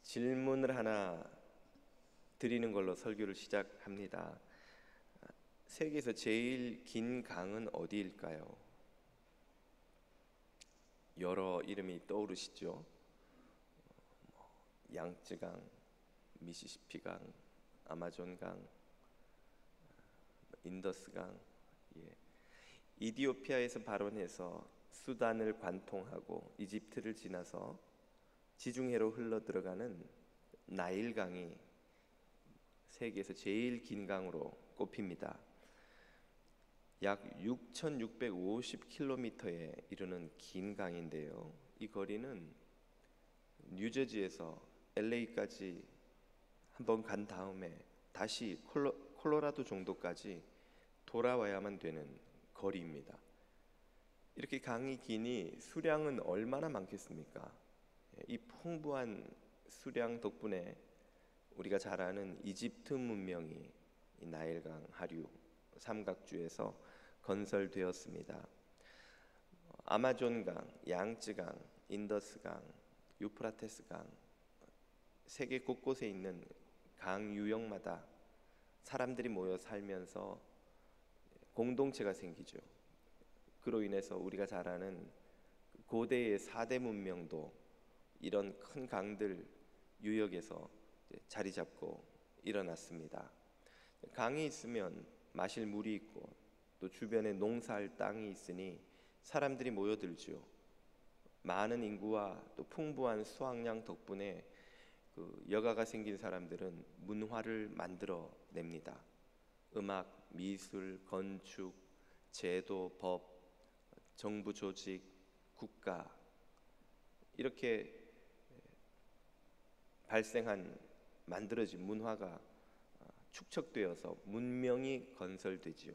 질문을 하나 드리는 걸로 설교를 시작합니다. 세계에서 제일 긴 강은 어디일까요? 여러 이름이 떠오르시죠? 양쯔강, 미시시피강, 아마존강, 인더스강. 이디오피아에서 발원해서 수단을 관통하고 이집트를 지나서 지중해로 흘러 들어가는 나일강이 세계에서 제일 긴 강으로 꼽힙니다. 약 6,650km에 이르는 긴 강인데요. 이 거리는 뉴저지에서 LA까지 한번 간 다음에 다시 콜로라도 정도까지 돌아와야만 되는 거리입니다. 이렇게 강이 기니 수량은 얼마나 많겠습니까? 이 풍부한 수량 덕분에 우리가 잘 아는 이집트 문명이 이 나일강 하류 삼각주에서 건설되었습니다. 아마존강, 양쯔강, 인더스강, 유프라테스강, 세계 곳곳에 있는 강 유역마다 사람들이 모여 살면서 공동체가 생기죠. 그로 인해서 우리가 잘 아는 고대의 4대 문명도 이런 큰 강들 유역에서 자리 잡고 일어났습니다. 강이 있으면 마실 물이 있고 또 주변에 농사할 땅이 있으니 사람들이 모여들죠. 많은 인구와 또 풍부한 수확량 덕분에 여가가 생긴 사람들은 문화를 만들어 냅니다. 음악, 미술, 건축, 제도, 법, 정부 조직, 국가, 이렇게 만들어진 문화가 축적되어서 문명이 건설되지요.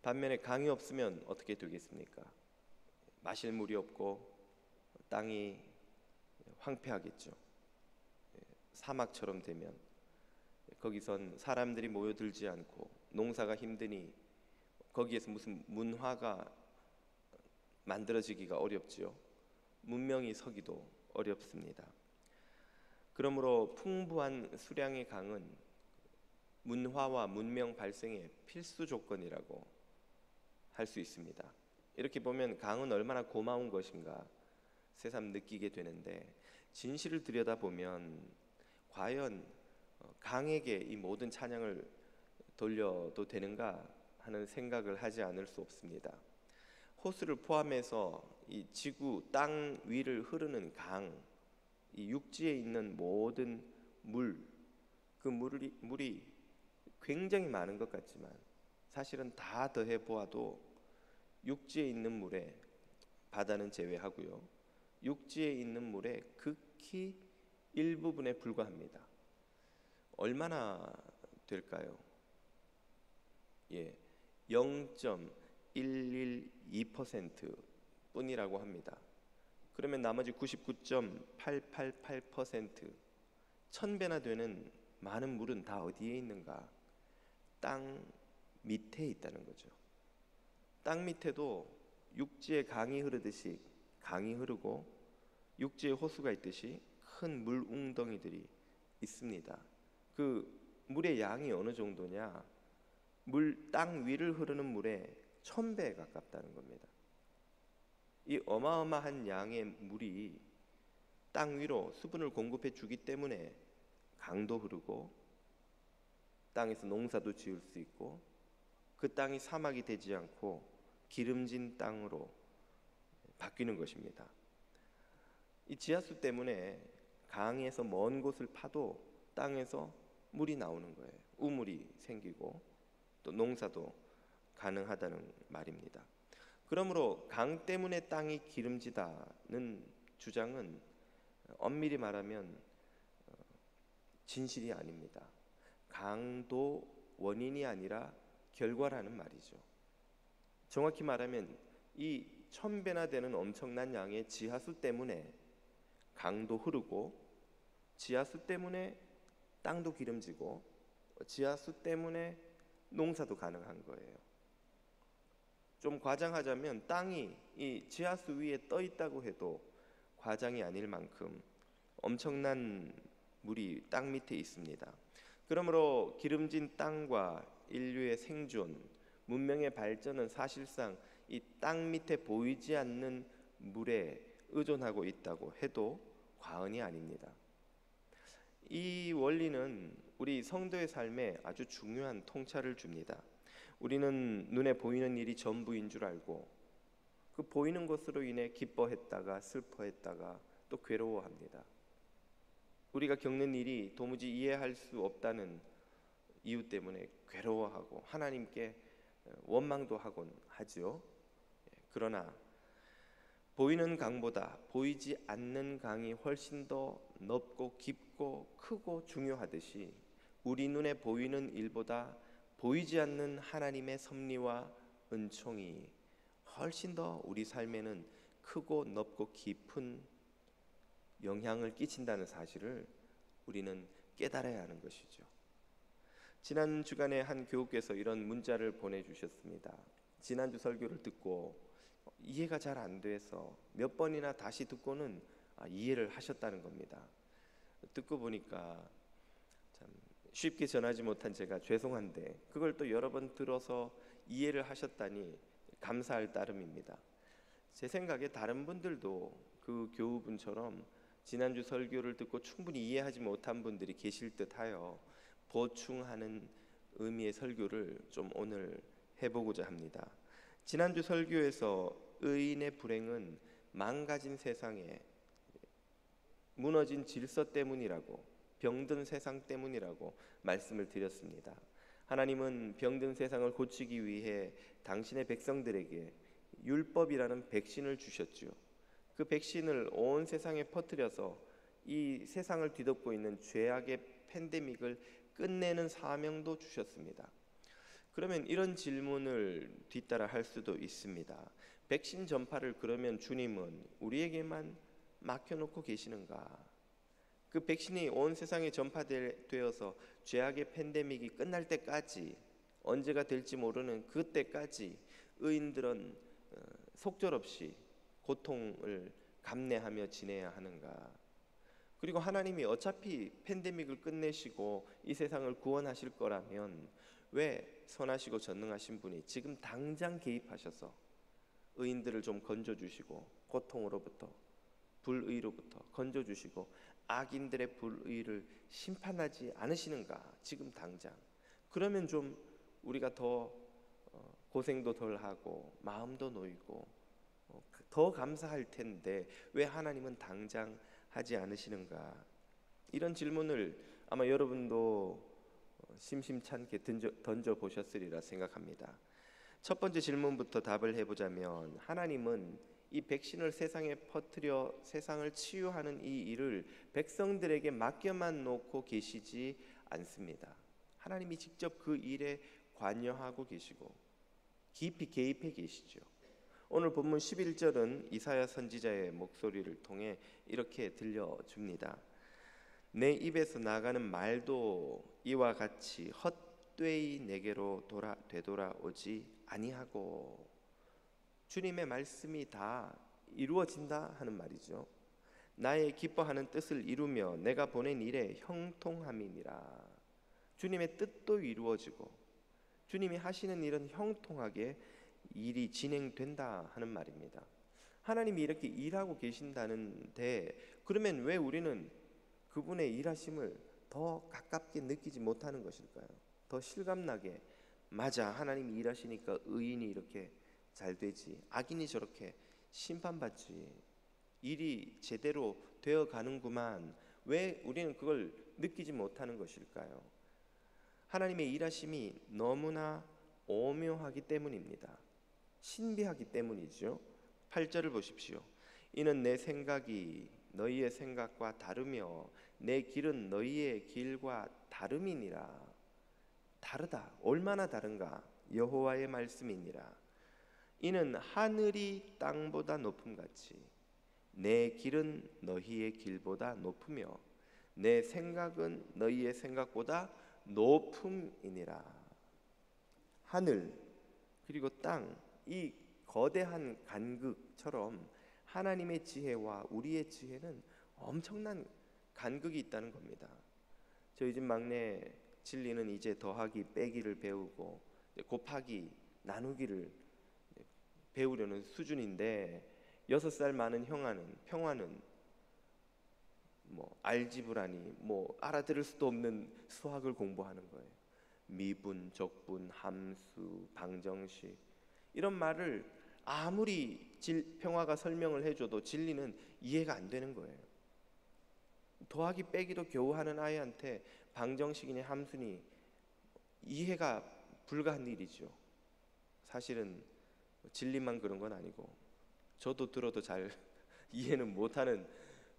반면에 강이 없으면 어떻게 되겠습니까? 마실 물이 없고 땅이 황폐하겠죠. 사막처럼 되면 거기선 사람들이 모여들지 않고 농사가 힘드니 거기에서 무슨 문화가 만들어지기가 어렵지요. 문명이 서기도 어렵습니다. 그러므로 풍부한 수량의 강은 문화와 문명 발생의 필수 조건이라고 할 수 있습니다. 이렇게 보면 강은 얼마나 고마운 것인가 새삼 느끼게 되는데, 진실을 들여다보면 과연 강에게 이 모든 찬양을 돌려도 되는가 하는 생각을 하지 않을 수 없습니다. 호수를 포함해서 이 지구 땅 위를 흐르는 강, 이 육지에 있는 모든 그 물이 굉장히 많은 것 같지만 사실은 다 더해 보아도 육지에 있는 물에, 바다는 제외하고요, 육지에 있는 물의 극히 일부분에 불과합니다. 얼마나 될까요? 0.112% 뿐이라고 합니다. 그러면 나머지 99.888%, 1000배나 되는 많은 물은 다 어디에 있는가? 땅 밑에 있다는 거죠. 땅 밑에도 육지에 강이 흐르듯이 강이 흐르고 육지에 호수가 있듯이 큰 물 웅덩이들이 있습니다. 그 물의 양이 어느 정도냐? 땅 위를 흐르는 물의 1000배에 가깝다는 겁니다. 이 어마어마한 양의 물이 땅 위로 수분을 공급해 주기 때문에 강도 흐르고 땅에서 농사도 지을 수 있고 그 땅이 사막이 되지 않고 기름진 땅으로 바뀌는 것입니다. 이 지하수 때문에 강에서 먼 곳을 파도 땅에서 물이 나오는 거예요. 우물이 생기고 또 농사도 가능하다는 말입니다. 그러므로 강 때문에 땅이 기름지다는 주장은 엄밀히 말하면 진실이 아닙니다. 강도 원인이 아니라 결과라는 말이죠. 정확히 말하면 이 1000배나 되는 엄청난 양의 지하수 때문에 강도 흐르고, 지하수 때문에 땅도 기름지고, 지하수 때문에 농사도 가능한 거예요. 좀 과장하자면 땅이 이 지하수 위에 떠 있다고 해도 과장이 아닐 만큼 엄청난 물이 땅 밑에 있습니다. 그러므로 기름진 땅과 인류의 생존, 문명의 발전은 사실상 이 땅 밑에 보이지 않는 물에 의존하고 있다고 해도 과언이 아닙니다. 이 원리는 우리 성도의 삶에 아주 중요한 통찰을 줍니다. 우리는 눈에 보이는 일이 전부인 줄 알고 그 보이는 것으로 인해 기뻐했다가 슬퍼했다가 또 괴로워합니다. 우리가 겪는 일이 도무지 이해할 수 없다는 이유 때문에 괴로워하고 하나님께 원망도 하곤 하죠. 그러나 보이는 강보다 보이지 않는 강이 훨씬 더 넓고 깊고 크고 중요하듯이 우리 눈에 보이는 일보다 보이지 않는 하나님의 섭리와 은총이 훨씬 더 우리 삶에는 크고 넓고 깊은 영향을 끼친다는 사실을 우리는 깨달아야 하는 것이죠. 지난 주간에 한 교우께서 이런 문자를 보내주셨습니다. 지난주 설교를 듣고 이해가 잘 안 돼서 몇 번이나 다시 듣고는 이해를 하셨다는 겁니다. 듣고 보니까 참 쉽게 전하지 못한 제가 죄송한데 그걸 또 여러 번 들어서 이해를 하셨다니 감사할 따름입니다. 제 생각에 다른 분들도 그 교우분처럼 지난주 설교를 듣고 충분히 이해하지 못한 분들이 계실 듯하여 보충하는 의미의 설교를 좀 오늘 해보고자 합니다. 지난주 설교에서 의인의 불행은 망가진 세상에 무너진 질서 때문이라고, 병든 세상 때문이라고 말씀을 드렸습니다. 하나님은 병든 세상을 고치기 위해 당신의 백성들에게 율법이라는 백신을 주셨죠. 그 백신을 온 세상에 퍼뜨려서 이 세상을 뒤덮고 있는 죄악의 팬데믹을 끝내는 사명도 주셨습니다. 그러면 이런 질문을 뒤따라 할 수도 있습니다. 백신 전파를 그러면 주님은 우리에게만 맡겨놓고 계시는가? 그 백신이 온 세상에 전파되어서 죄악의 팬데믹이 끝날 때까지, 언제가 될지 모르는 그때까지 의인들은 속절없이 고통을 감내하며 지내야 하는가? 그리고 하나님이 어차피 팬데믹을 끝내시고 이 세상을 구원하실 거라면 왜 선하시고 전능하신 분이 지금 당장 개입하셔서 의인들을 좀 건져주시고 고통으로부터, 불의로부터 건져주시고 악인들의 불의를 심판하지 않으시는가? 지금 당장. 그러면 좀 우리가 더 고생도 덜하고 마음도 놓이고 더 감사할 텐데 왜 하나님은 당장 하지 않으시는가? 이런 질문을 아마 여러분도 심심찮게 던져보셨으리라 생각합니다. 첫 번째 질문부터 답을 해보자면, 하나님은 이 백신을 세상에 퍼뜨려 세상을 치유하는 이 일을 백성들에게 맡겨만 놓고 계시지 않습니다. 하나님이 직접 그 일에 관여하고 계시고 깊이 개입해 계시죠. 오늘 본문 11절은 이사야 선지자의 목소리를 통해 이렇게 들려줍니다. 내 입에서 나가는 말도 이와 같이 헛되이 내게로 되돌아오지 아니하고, 주님의 말씀이 다 이루어진다 하는 말이죠. 나의 기뻐하는 뜻을 이루며 내가 보낸 일에 형통함이니라. 주님의 뜻도 이루어지고 주님이 하시는 일은 형통하게 일이 진행된다 하는 말입니다. 하나님이 이렇게 일하고 계신다는데 그러면 왜 우리는 그분의 일하심을 더 가깝게 느끼지 못하는 것일까요? 더 실감나게, 맞아, 하나님이 일하시니까 의인이 이렇게 잘 되지, 악인이 저렇게 심판받지, 일이 제대로 되어 가는구만, 왜 우리는 그걸 느끼지 못하는 것일까요? 하나님의 일하심이 너무나 오묘하기 때문입니다. 신비하기 때문이죠. 8절을 보십시오. 이는 내 생각이 너희의 생각과 다르며 내 길은 너희의 길과 다름이니라. 다르다. 얼마나 다른가? 여호와의 말씀이니라. 이는 하늘이 땅보다 높음같이 내 길은 너희의 길보다 높으며 내 생각은 너희의 생각보다 높음이니라. 하늘 그리고 땅, 이 거대한 간극처럼 하나님의 지혜와 우리의 지혜는 엄청난 간극이 있다는 겁니다. 저희 집 막내 진리는 이제 더하기 빼기를 배우고 곱하기 나누기를 배우려는 수준인데 6살 많은 평화는 알지브라니 알아들을 수도 없는 수학을 공부하는 거예요. 미분, 적분, 함수, 방정식 이런 말을 아무리 평화가 설명을 해줘도 진리는 이해가 안 되는 거예요. 더하기 빼기도 겨우 하는 아이한테 방정식이니 함수니 이해가 불가한 일이죠. 사실은 진리만 그런 건 아니고 저도 들어도 잘 이해는 못하는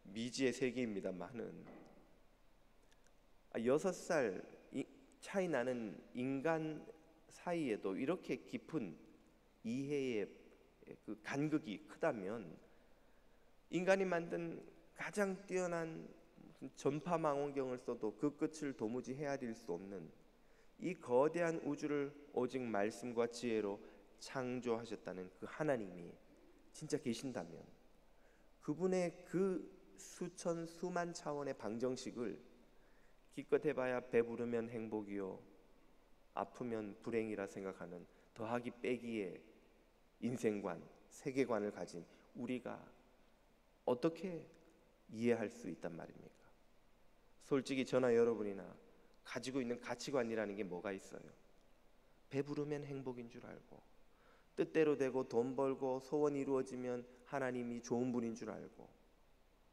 미지의 세계입니다만은 6살 차이 나는 인간 사이에도 이렇게 깊은 이해의 그 간극이 크다면 인간이 만든 가장 뛰어난 전파망원경을 써도 그 끝을 도무지 헤아릴 수 없는 이 거대한 우주를 오직 말씀과 지혜로 창조하셨다는 그 하나님이 진짜 계신다면 그분의 그 수천 수만 차원의 방정식을 기껏 해봐야 배부르면 행복이요 아프면 불행이라 생각하는 더하기 빼기의 인생관, 세계관을 가진 우리가 어떻게 이해할 수 있단 말입니까? 솔직히 저나 여러분이나 가지고 있는 가치관이라는 게 뭐가 있어요? 배부르면 행복인 줄 알고 뜻대로 되고 돈 벌고 소원 이루어지면 하나님이 좋은 분인 줄 알고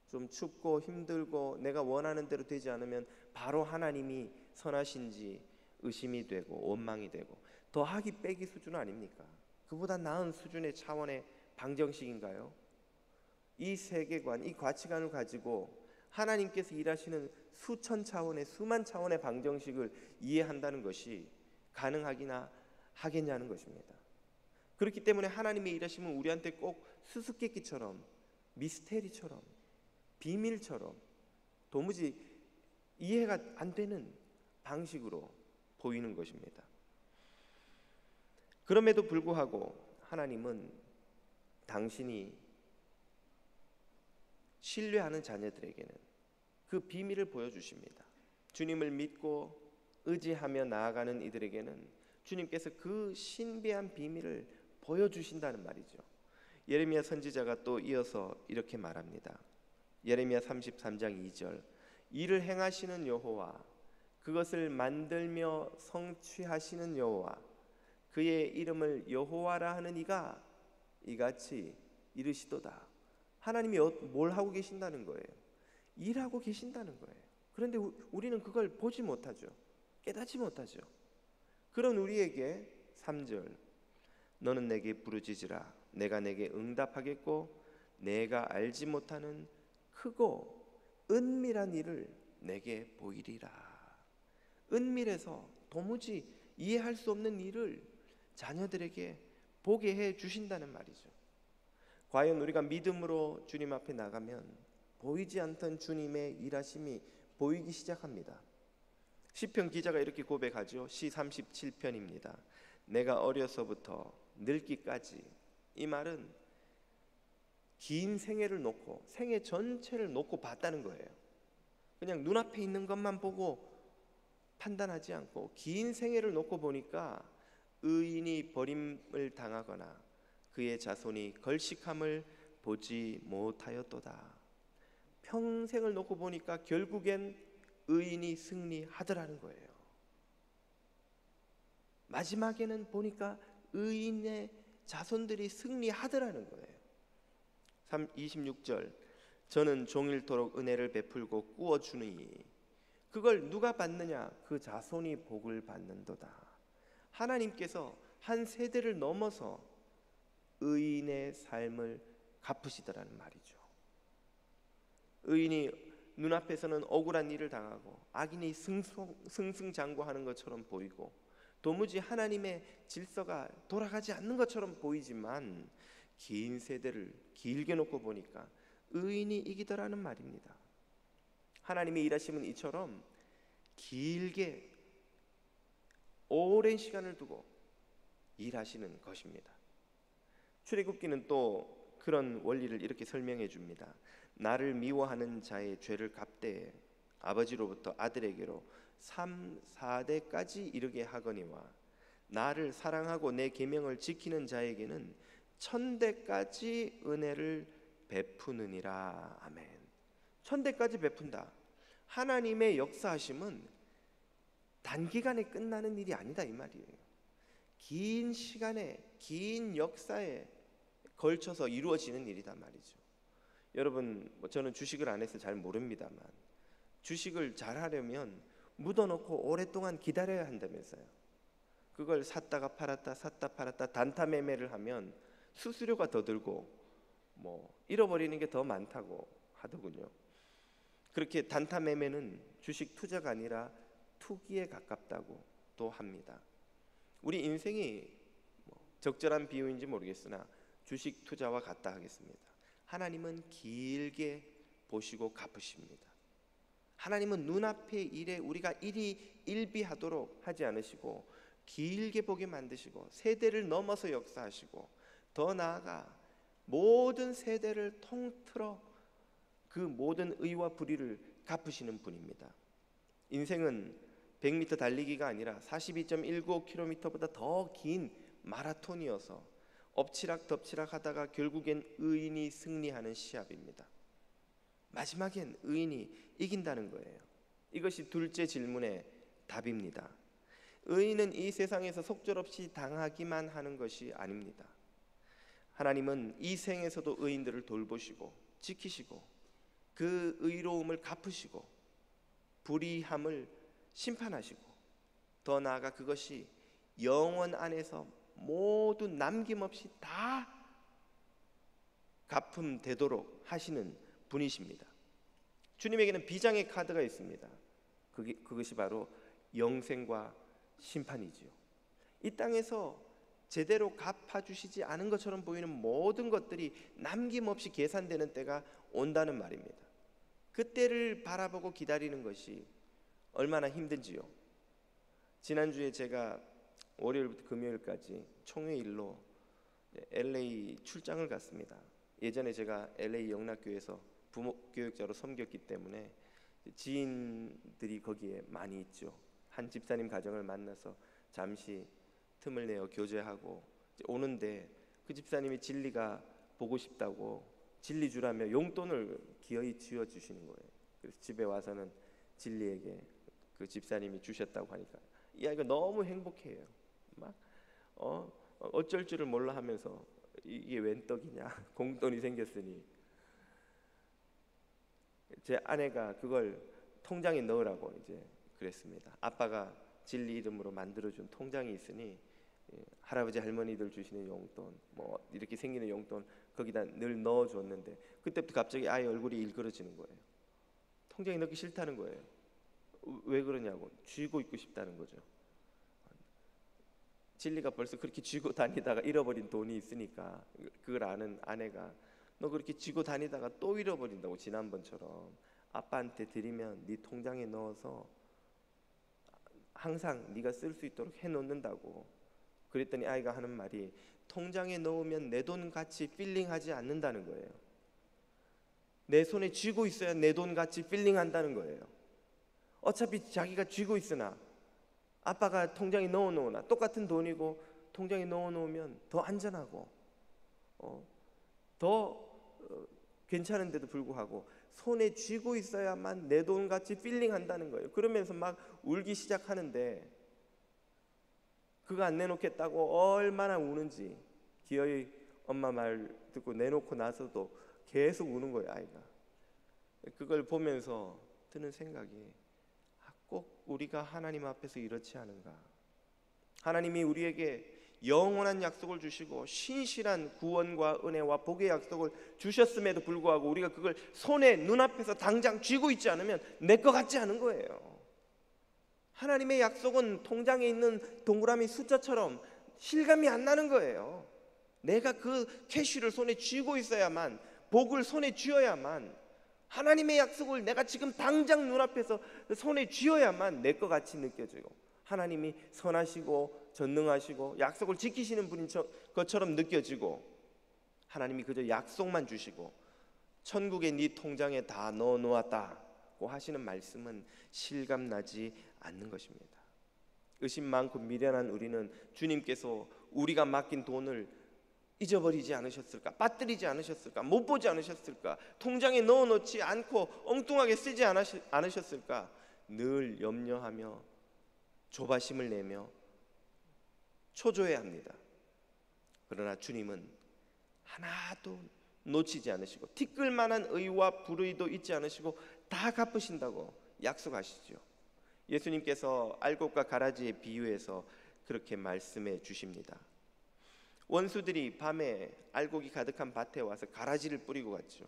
좀 춥고 힘들고 내가 원하는 대로 되지 않으면 바로 하나님이 선하신지 의심이 되고 원망이 되고 더하기 빼기 수준 아닙니까? 그보다 나은 수준의 차원의 방정식인가요? 이 세계관, 이 가치관을 가지고 하나님께서 일하시는 수천 차원의 수만 차원의 방정식을 이해한다는 것이 가능하기나 하겠냐는 것입니다. 그렇기 때문에 하나님의 일하심은 우리한테 꼭 수수께끼처럼 미스테리처럼 비밀처럼 도무지 이해가 안 되는 방식으로 보이는 것입니다. 그럼에도 불구하고 하나님은 당신이 신뢰하는 자녀들에게는 그 비밀을 보여주십니다. 주님을 믿고 의지하며 나아가는 이들에게는 주님께서 그 신비한 비밀을 보여주신다는 말이죠. 예레미야 선지자가 또 이어서 이렇게 말합니다. 예레미야 33장 2절 이를 행하시는 여호와 그것을 만들며 성취하시는 여호와 그의 이름을 여호와라 하는 이가 이같이 이르시도다. 하나님이 뭘 하고 계신다는 거예요? 일하고 계신다는 거예요. 그런데 우리는 그걸 보지 못하죠. 깨닫지 못하죠. 그런 우리에게 3절 너는 내게 부르짖으라 내가 내게 응답하겠고 내가 알지 못하는 크고 은밀한 일을 내게 보이리라. 은밀해서 도무지 이해할 수 없는 일을 자녀들에게 보게 해 주신다는 말이죠. 과연 우리가 믿음으로 주님 앞에 나가면 보이지 않던 주님의 일하심이 보이기 시작합니다. 시편 기자가 이렇게 고백하죠. 시 37편입니다. 내가 어려서부터 늙기까지. 이 말은 긴 생애를 놓고 생애 전체를 놓고 봤다는 거예요. 그냥 눈앞에 있는 것만 보고 판단하지 않고 긴 생애를 놓고 보니까 의인이 버림을 당하거나 그의 자손이 걸식함을 보지 못하였도다. 평생을 놓고 보니까 결국엔 의인이 승리하더라는 거예요. 마지막에는 보니까 의인의 자손들이 승리하더라는 거예요. 26절 저는 종일토록 은혜를 베풀고 꾸어주니 그걸 누가 받느냐? 그 자손이 복을 받는도다. 하나님께서 한 세대를 넘어서 의인의 삶을 갚으시더라는 말이죠. 의인이 눈앞에서는 억울한 일을 당하고 악인이 승승장구하는 것처럼 보이고 도무지 하나님의 질서가 돌아가지 않는 것처럼 보이지만 긴 세대를 길게 놓고 보니까 의인이 이기더라는 말입니다. 하나님의 일하심은 이처럼 길게 오랜 시간을 두고 일하시는 것입니다. 출애굽기는 또 그런 원리를 이렇게 설명해 줍니다. 나를 미워하는 자의 죄를 갚되 아버지로부터 아들에게로 3, 4대까지 이르게 하거니와 나를 사랑하고 내 계명을 지키는 자에게는 1000대까지 은혜를 베푸느니라. 아멘. 1000대까지 베푼다. 하나님의 역사하심은 단기간에 끝나는 일이 아니다 이 말이에요. 긴 시간에, 긴 역사에 걸쳐서 이루어지는 일이단 말이죠. 여러분, 저는 주식을 안 해서 잘 모릅니다만 주식을 잘 하려면 묻어놓고 오랫동안 기다려야 한다면서요. 그걸 샀다가 팔았다 샀다 팔았다 단타 매매를 하면 수수료가 더 들고 잃어버리는 게 더 많다고 하더군요. 그렇게 단타 매매는 주식 투자가 아니라 투기에 가깝다고 또 합니다. 우리 인생이 적절한 비유인지 모르겠으나 주식 투자와 같다 하겠습니다. 하나님은 길게 보시고 갚으십니다. 하나님은 눈앞의 일에 우리가 일비하도록 하지 않으시고 길게 보게 만드시고 세대를 넘어서 역사하시고 더 나아가 모든 세대를 통틀어 그 모든 의와 불의를 갚으시는 분입니다. 인생은 100m 달리기가 아니라 42.195km보다 더 긴 마라톤이어서 엎치락 덮치락 하다가 결국엔 의인이 승리하는 시합입니다. 마지막엔 의인이 이긴다는 거예요. 이것이 둘째 질문의 답입니다. 의인은 이 세상에서 속절없이 당하기만 하는 것이 아닙니다. 하나님은 이 생에서도 의인들을 돌보시고 지키시고 그 의로움을 갚으시고 불의함을 심판하시고 더 나아가 그것이 영원 안에서 모두 남김없이 다 갚음되도록 하시는 분이십니다. 주님에게는 비장의 카드가 있습니다. 그것이 바로 영생과 심판이지요. 이 땅에서 제대로 갚아주시지 않은 것처럼 보이는 모든 것들이 남김없이 계산되는 때가 온다는 말입니다. 그때를 바라보고 기다리는 것이 얼마나 힘든지요. 지난주에 제가 월요일부터 금요일까지 총회일로 LA 출장을 갔습니다. 예전에 제가 LA 영락교회에서 부목교육자로 섬겼기 때문에 지인들이 거기에 많이 있죠. 한 집사님 가정을 만나서 잠시 틈을 내어 교제하고 오는데 그 집사님이 진리가 보고 싶다고 진리 주라며 용돈을 기어이 쥐어주시는 거예요. 그래서 집에 와서는 진리에게 그 집사님이 주셨다고 하니까 이 아이가 너무 행복해요. 막 어쩔 줄을 몰라 하면서 이게 웬 떡이냐 공돈이 생겼으니 제 아내가 그걸 통장에 넣으라고 이제 그랬습니다. 아빠가 진리 이름으로 만들어준 통장이 있으니 할아버지 할머니들 주시는 용돈 이렇게 생기는 용돈 거기다 늘 넣어줬는데 그때부터 갑자기 아이 얼굴이 일그러지는 거예요. 통장에 넣기 싫다는 거예요. 왜 그러냐고 쥐고 있고 싶다는 거죠. 진리가 벌써 그렇게 쥐고 다니다가 잃어버린 돈이 있으니까 그걸 아는 아내가 너 그렇게 쥐고 다니다가 또 잃어버린다고 지난번처럼 아빠한테 드리면 네 통장에 넣어서 항상 네가 쓸 수 있도록 해놓는다고. 그랬더니 아이가 하는 말이 통장에 넣으면 내 돈 같이 필링하지 않는다는 거예요. 내 손에 쥐고 있어야 내 돈 같이 필링한다는 거예요. 어차피 자기가 쥐고 있으나 아빠가 통장에 넣어놓으나 똑같은 돈이고 통장에 넣어놓으면 더 안전하고 더 괜찮은데도 불구하고 손에 쥐고 있어야만 내 돈 같이 필링한다는 거예요. 그러면서 막 울기 시작하는데 그거 안 내놓겠다고 얼마나 우는지 기어이 엄마 말 듣고 내놓고 나서도 계속 우는 거예요 아이가. 그걸 보면서 드는 생각이 꼭 우리가 하나님 앞에서 이렇지 않은가. 하나님이 우리에게 영원한 약속을 주시고 신실한 구원과 은혜와 복의 약속을 주셨음에도 불구하고 우리가 그걸 손에 눈앞에서 당장 쥐고 있지 않으면 내 것 같지 않은 거예요. 하나님의 약속은 통장에 있는 동그라미 숫자처럼 실감이 안 나는 거예요. 내가 그 캐시를 손에 쥐고 있어야만, 복을 손에 쥐어야만, 하나님의 약속을 내가 지금 당장 눈앞에서 손에 쥐어야만 내 것 같이 느껴지고 하나님이 선하시고 전능하시고 약속을 지키시는 분인 것처럼 느껴지고 하나님이 그저 약속만 주시고 천국에 네 통장에 다 넣어 놓았다고 하시는 말씀은 실감나지 않는 것입니다. 의심 많고 미련한 우리는 주님께서 우리가 맡긴 돈을 잊어버리지 않으셨을까? 빠뜨리지 않으셨을까? 못 보지 않으셨을까? 통장에 넣어놓지 않고 엉뚱하게 쓰지 않으셨을까? 늘 염려하며 조바심을 내며 초조해야 합니다. 그러나 주님은 하나도 놓치지 않으시고 티끌만한 의와 불의도 잊지 않으시고 다 갚으신다고 약속하시죠. 예수님께서 알곡과 가라지의 비유에서 그렇게 말씀해 주십니다. 원수들이 밤에 알곡이 가득한 밭에 와서 가라지를 뿌리고 갔죠.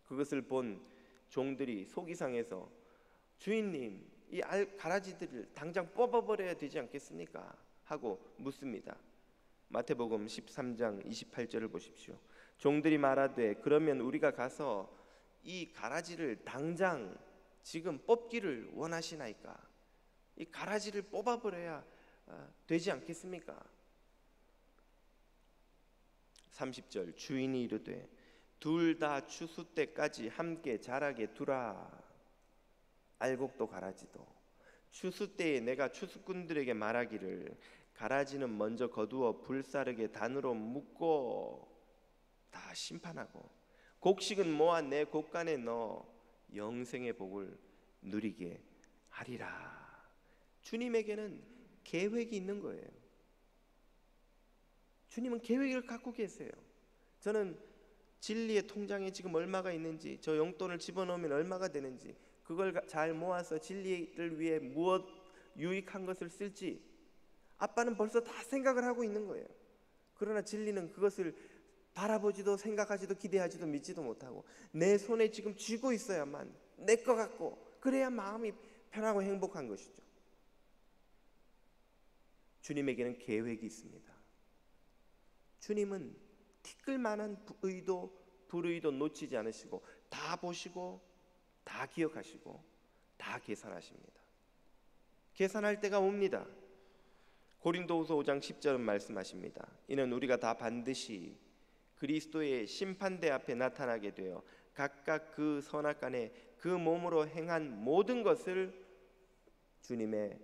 그것을 본 종들이 속이 상해서 주인님, 이 가라지들을 당장 뽑아버려야 되지 않겠습니까? 하고 묻습니다. 마태복음 13장 28절을 보십시오. 종들이 말하되 그러면 우리가 가서 이 가라지를 당장 지금 뽑기를 원하시나이까? 이 가라지를 뽑아버려야 되지 않겠습니까? 30절 주인이 이르되 둘 다 추수 때까지 함께 자라게 두라. 알곡도 가라지도 추수 때에 내가 추수꾼들에게 말하기를 가라지는 먼저 거두어 불사르게 단으로 묶고 다 심판하고 곡식은 모아 내 곡간에 넣어 영생의 복을 누리게 하리라. 주님에게는 계획이 있는 거예요. 주님은 계획을 갖고 계세요. 저는 진리의 통장에 지금 얼마가 있는지, 저 용돈을 집어넣으면 얼마가 되는지, 그걸 잘 모아서 진리를 위해 무엇 유익한 것을 쓸지 아빠는 벌써 다 생각을 하고 있는 거예요. 그러나 진리는 그것을 바라보지도 생각하지도 기대하지도 믿지도 못하고 내 손에 지금 쥐고 있어야만 내 것 같고 그래야 마음이 편하고 행복한 것이죠. 주님에게는 계획이 있습니다. 주님은 티끌만한 의도 불의도 놓치지 않으시고 다 보시고 다 기억하시고 다 계산하십니다. 계산할 때가 옵니다. 고린도후서 5장 10절은 말씀하십니다. 이는 우리가 다 반드시 그리스도의 심판대 앞에 나타나게 되어 각각 그 선악간에 그 몸으로 행한 모든 것을 주님의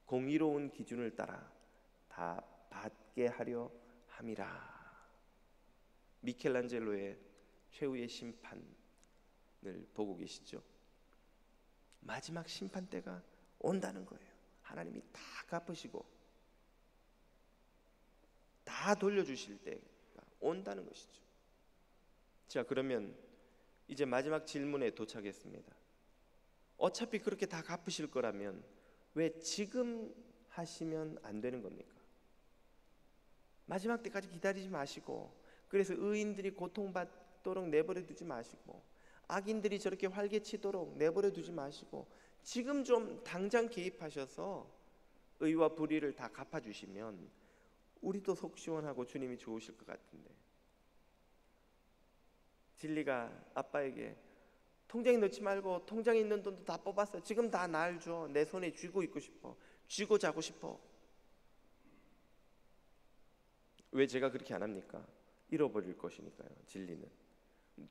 공의로운 기준을 따라 다 받게 하려 함이라. 미켈란젤로의 최후의 심판을 보고 계시죠? 마지막 심판 때가 온다는 거예요. 하나님이 다 갚으시고 다 돌려주실 때가 온다는 것이죠. 자, 그러면 이제 마지막 질문에 도착했습니다. 어차피 그렇게 다 갚으실 거라면 왜 지금 하시면 안 되는 겁니까? 마지막 때까지 기다리지 마시고, 그래서 의인들이 고통받도록 내버려 두지 마시고 악인들이 저렇게 활개치도록 내버려 두지 마시고 지금 좀 당장 개입하셔서 의와 불의를 다 갚아주시면 우리도 속 시원하고 주님이 좋으실 것 같은데, 진리가 아빠에게 통장에 넣지 말고 통장에 있는 돈도 다 뽑았어, 지금 다 날 줘, 내 손에 쥐고 있고 싶어, 쥐고 자고 싶어. 왜 제가 그렇게 안 합니까? 잃어버릴 것이니까요. 진리는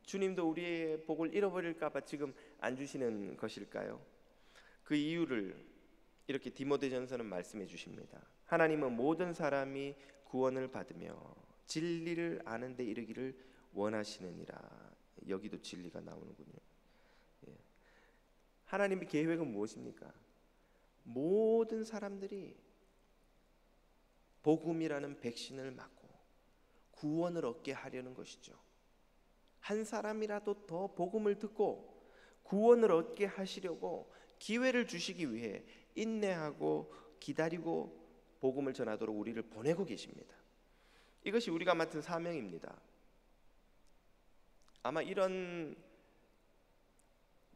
주님도 우리의 복을 잃어버릴까 봐 지금 안 주시는 것일까요? 그 이유를 이렇게 디모데전서는 말씀해 주십니다. 하나님은 모든 사람이 구원을 받으며 진리를 아는 데 이르기를 원하시느니라. 여기도 진리가 나오는군요. 예. 하나님의 계획은 무엇입니까? 모든 사람들이 복음이라는 백신을 맞고 구원을 얻게 하려는 것이죠. 한 사람이라도 더 복음을 듣고 구원을 얻게 하시려고 기회를 주시기 위해 인내하고 기다리고 복음을 전하도록 우리를 보내고 계십니다. 이것이 우리가 맡은 사명입니다. 아마 이런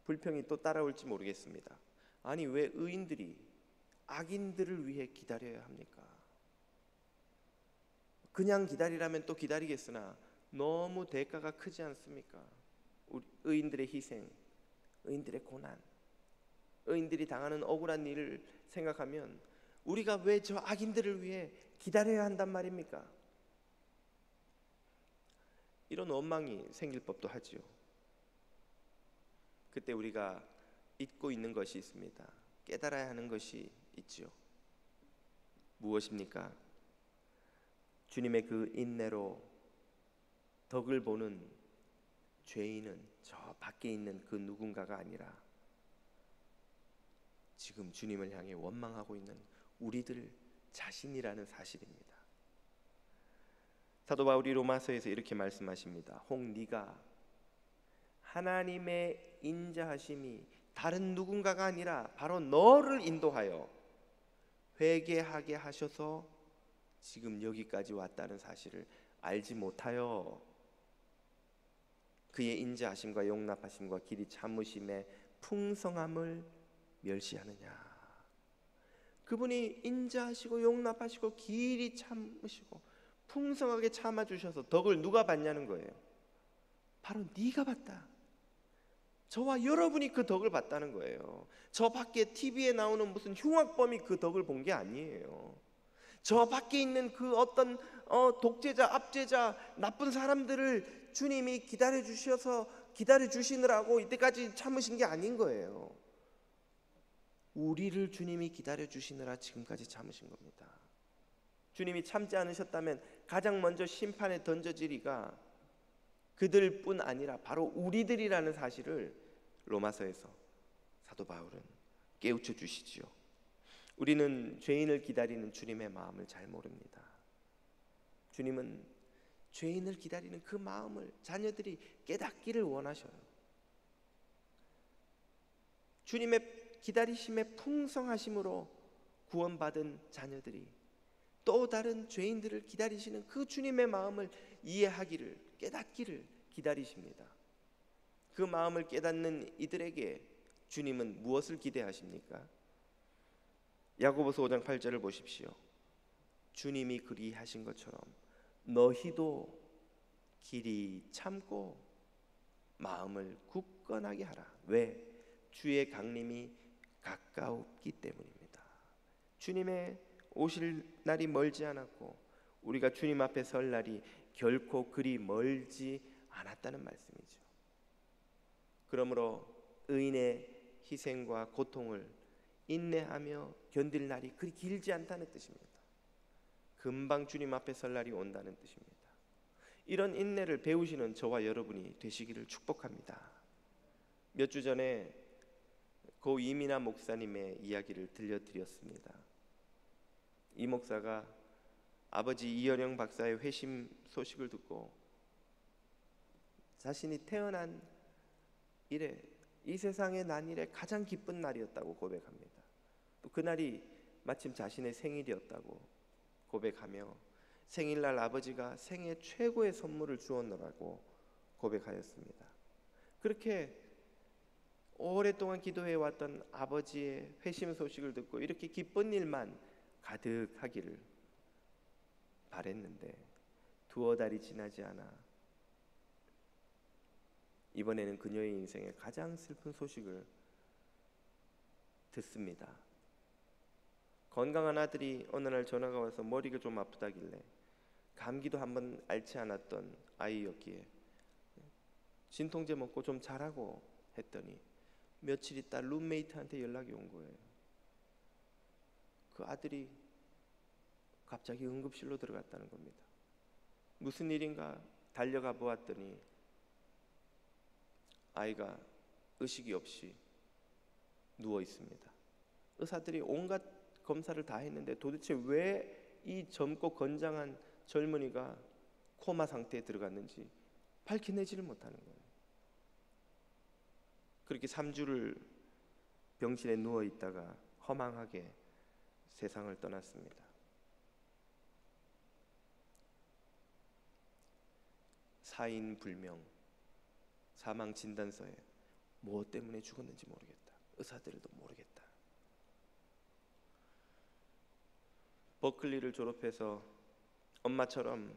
불평이 또 따라올지 모르겠습니다. 아니, 왜 의인들이 악인들을 위해 기다려야 합니까? 그냥 기다리라면 또 기다리겠으나 너무 대가가 크지 않습니까? 우리 의인들의 희생, 의인들의 고난, 의인들이 당하는 억울한 일을 생각하면 우리가 왜 저 악인들을 위해 기다려야 한단 말입니까? 이런 원망이 생길 법도 하지요. 그때 우리가 잊고 있는 것이 있습니다. 깨달아야 하는 것이 있지요. 무엇입니까? 주님의 그 인내로 덕을 보는 죄인은 저 밖에 있는 그 누군가가 아니라 지금 주님을 향해 원망하고 있는 우리들 자신이라는 사실입니다. 사도 바울이 로마서에서 이렇게 말씀하십니다. 혹 네가 하나님의 인자하심이 다른 누군가가 아니라 바로 너를 인도하여 회개하게 하셔서 지금 여기까지 왔다는 사실을 알지 못하여 그의 인자하심과 용납하심과 길이 참으심의 풍성함을 멸시하느냐. 그분이 인자하시고 용납하시고 길이 참으시고 풍성하게 참아주셔서 덕을 누가 받냐는 거예요. 바로 네가 받다. 저와 여러분이 그 덕을 봤다는 거예요. 저 밖에 TV에 나오는 무슨 흉악범이 그 덕을 본 게 아니에요. 저 밖에 있는 그 어떤 독재자, 압제자, 나쁜 사람들을 주님이 기다려 주시느라고 이때까지 참으신 게 아닌 거예요. 우리를 주님이 기다려 주시느라 지금까지 참으신 겁니다. 주님이 참지 않으셨다면 가장 먼저 심판에 던져지리가 그들뿐 아니라 바로 우리들이라는 사실을 로마서에서 사도 바울은 깨우쳐 주시지요. 우리는 죄인을 기다리는 주님의 마음을 잘 모릅니다. 주님은 죄인을 기다리는 그 마음을 자녀들이 깨닫기를 원하셔요. 주님의 기다리심의 풍성하심으로 구원받은 자녀들이 또 다른 죄인들을 기다리시는 그 주님의 마음을 이해하기를, 깨닫기를 기다리십니다. 그 마음을 깨닫는 이들에게 주님은 무엇을 기대하십니까? 야고보서 5장 8절을 보십시오. 주님이 그리하신 것처럼 너희도 길이 참고 마음을 굳건하게 하라. 왜? 주의 강림이 가까웠기 때문입니다. 주님의 오실 날이 멀지 않았고 우리가 주님 앞에 설 날이 결코 그리 멀지 않았다는 말씀이죠. 그러므로 의인의 희생과 고통을 인내하며 견딜 날이 그리 길지 않다는 뜻입니다. 금방 주님 앞에 설 날이 온다는 뜻입니다. 이런 인내를 배우시는 저와 여러분이 되시기를 축복합니다. 몇 주 전에 고 이민아 목사님의 이야기를 들려드렸습니다. 이 목사가 아버지 이어령 박사의 회심 소식을 듣고 자신이 태어난 이래 이 세상의 난일에 가장 기쁜 날이었다고 고백합니다. 또 그날이 마침 자신의 생일이었다고 고백하며 생일날 아버지가 생애 최고의 선물을 주었노라고 고백하였습니다. 그렇게 오랫동안 기도해왔던 아버지의 회심 소식을 듣고 이렇게 기쁜 일만 가득하기를 바랬는데 두어 달이 지나지 않아 이번에는 그녀의 인생에 가장 슬픈 소식을 듣습니다. 건강한 아들이 어느 날 전화가 와서 머리가 좀 아프다길래 감기도 한번 앓지 않았던 아이였기에 진통제 먹고 좀 자라고 했더니 며칠 있다 룸메이트한테 연락이 온 거예요. 그 아들이 갑자기 응급실로 들어갔다는 겁니다. 무슨 일인가 달려가 보았더니 아이가 의식이 없이 누워 있습니다. 의사들이 온갖 검사를 다 했는데 도대체 왜 이 젊고 건장한 젊은이가 코마 상태에 들어갔는지 밝혀내지를 못하는 거예요. 그렇게 3주를 병실에 누워 있다가 허망하게 세상을 떠났습니다. 사인 불명, 사망 진단서에 무엇 때문에 죽었는지 모르겠다. 의사들도 모르겠다. 버클리를 졸업해서 엄마처럼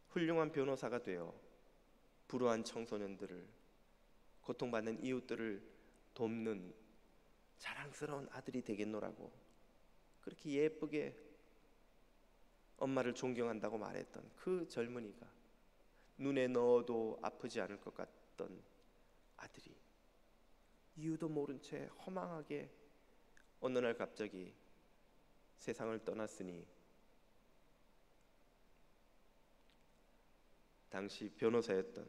훌륭한 변호사가 되어 불우한 청소년들을, 고통받는 이웃들을 돕는 자랑스러운 아들이 되겠노라고 그렇게 예쁘게 엄마를 존경한다고 말했던 그 젊은이가 눈에 넣어도 아프지 않을 것 같던 아들이 이유도 모른 채 허망하게 어느 날 갑자기 세상을 떠났으니 당시 변호사였던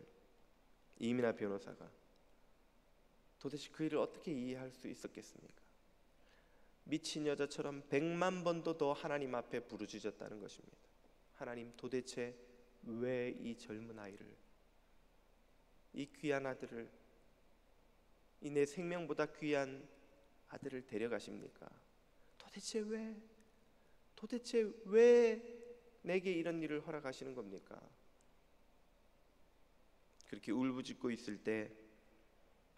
이민아 변호사가 도대체 그 일을 어떻게 이해할 수 있었겠습니까? 미친 여자처럼 100만 번도 더 하나님 앞에 부르짖었다는 것입니다. 하나님, 도대체 왜 이 젊은 아이를, 이 귀한 아들을, 이 내 생명보다 귀한 아들을 데려가십니까? 도대체 왜 내게 이런 일을 허락하시는 겁니까? 그렇게 울부짖고 있을 때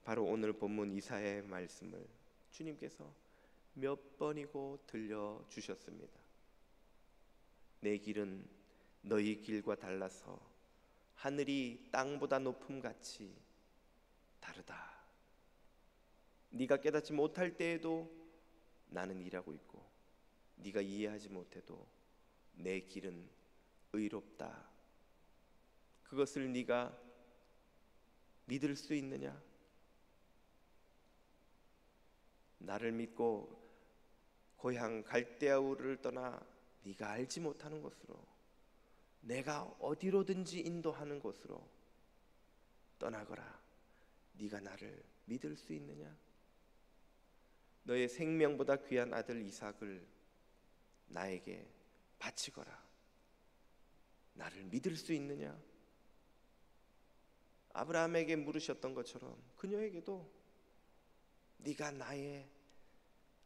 바로 오늘 본문 이사야의 말씀을 주님께서 몇 번이고 들려주셨습니다. 내 길은 너희 길과 달라서 하늘이 땅보다 높음같이 다르다. 네가 깨닫지 못할 때에도 나는 일하고 있고 네가 이해하지 못해도 내 길은 의롭다. 그것을 네가 믿을 수 있느냐? 나를 믿고 고향 갈대아우를 떠나 네가 알지 못하는 곳으로, 내가 어디로든지 인도하는 곳으로 떠나거라. 네가 나를 믿을 수 있느냐? 너의 생명보다 귀한 아들 이삭을 나에게 바치거라. 나를 믿을 수 있느냐? 아브라함에게 물으셨던 것처럼 그녀에게도 네가 나의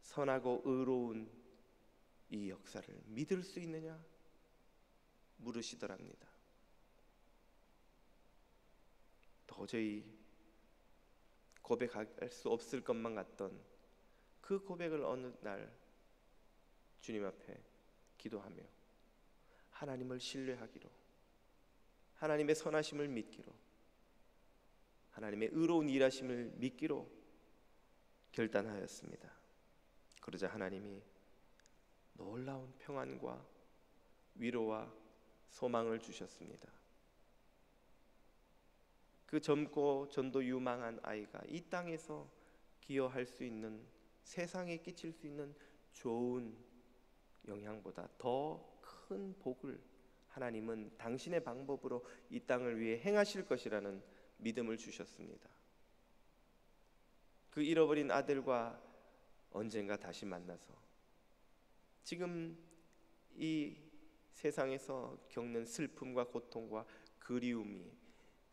선하고 의로운 이 역사를 믿을 수 있느냐 물으시더랍니다. 도저히 고백할 수 없을 것만 같던 그 고백을 어느 날 주님 앞에 기도하며 하나님을 신뢰하기로, 하나님의 선하심을 믿기로, 하나님의 의로운 일하심을 믿기로 결단하였습니다. 그러자 하나님이 놀라운 평안과 위로와 소망을 주셨습니다. 그 젊고 전도 유망한 아이가 이 땅에서 기여할 수 있는, 세상에 끼칠 수 있는 좋은 영향보다 더 큰 복을 하나님은 당신의 방법으로 이 땅을 위해 행하실 것이라는 믿음을 주셨습니다. 그 잃어버린 아들과 언젠가 다시 만나서 지금 이 세상에서 겪는 슬픔과 고통과 그리움이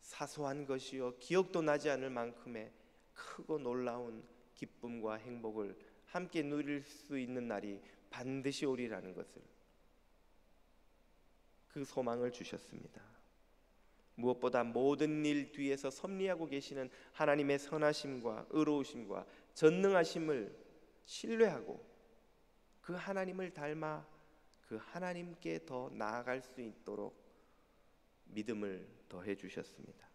사소한 것이요 기억도 나지 않을 만큼의 크고 놀라운 기쁨과 행복을 함께 누릴 수 있는 날이 반드시 오리라는 것을, 그 소망을 주셨습니다. 무엇보다 모든 일 뒤에서 섭리하고 계시는 하나님의 선하심과 의로우심과 전능하심을 신뢰하고 그 하나님을 닮아 그 하나님께 더 나아갈 수 있도록 믿음을 더해 주셨습니다.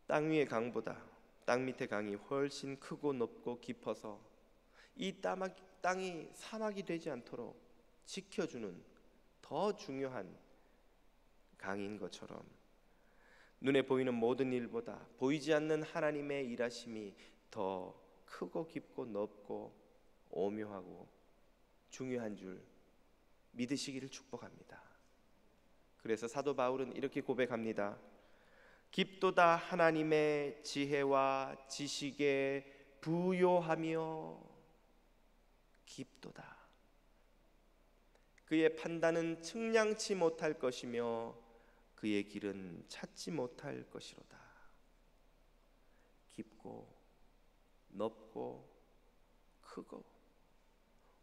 땅 위의 강보다 땅 밑의 강이 훨씬 크고 높고 깊어서 이 땅이 사막이 되지 않도록 지켜주는 더 중요한 강인 것처럼 눈에 보이는 모든 일보다 보이지 않는 하나님의 일하심이 더 크고 깊고 넓고 오묘하고 중요한 줄 믿으시기를 축복합니다. 그래서 사도 바울은 이렇게 고백합니다. 깊도다 하나님의 지혜와 지식에 부요하며, 깊도다. 그의 판단은 측량치 못할 것이며 그의 길은 찾지 못할 것이로다. 깊고 넓고 크고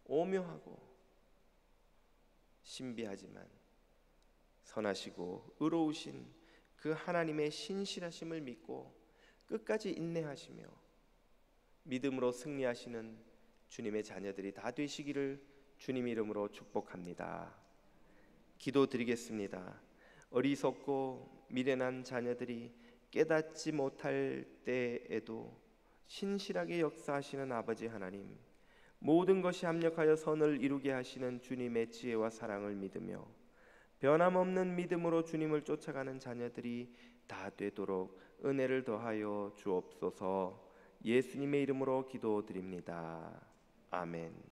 오묘하고 신비하지만 선하시고 의로우신 그 하나님의 신실하심을 믿고 끝까지 인내하시며 믿음으로 승리하시는 주님의 자녀들이 다 되시기를 주님 이름으로 축복합니다. 기도드리겠습니다. 어리석고 미련한 자녀들이 깨닫지 못할 때에도 신실하게 역사하시는 아버지 하나님, 모든 것이 합력하여 선을 이루게 하시는 주님의 지혜와 사랑을 믿으며 변함없는 믿음으로 주님을 쫓아가는 자녀들이 다 되도록 은혜를 더하여 주옵소서. 예수님의 이름으로 기도드립니다. 아멘.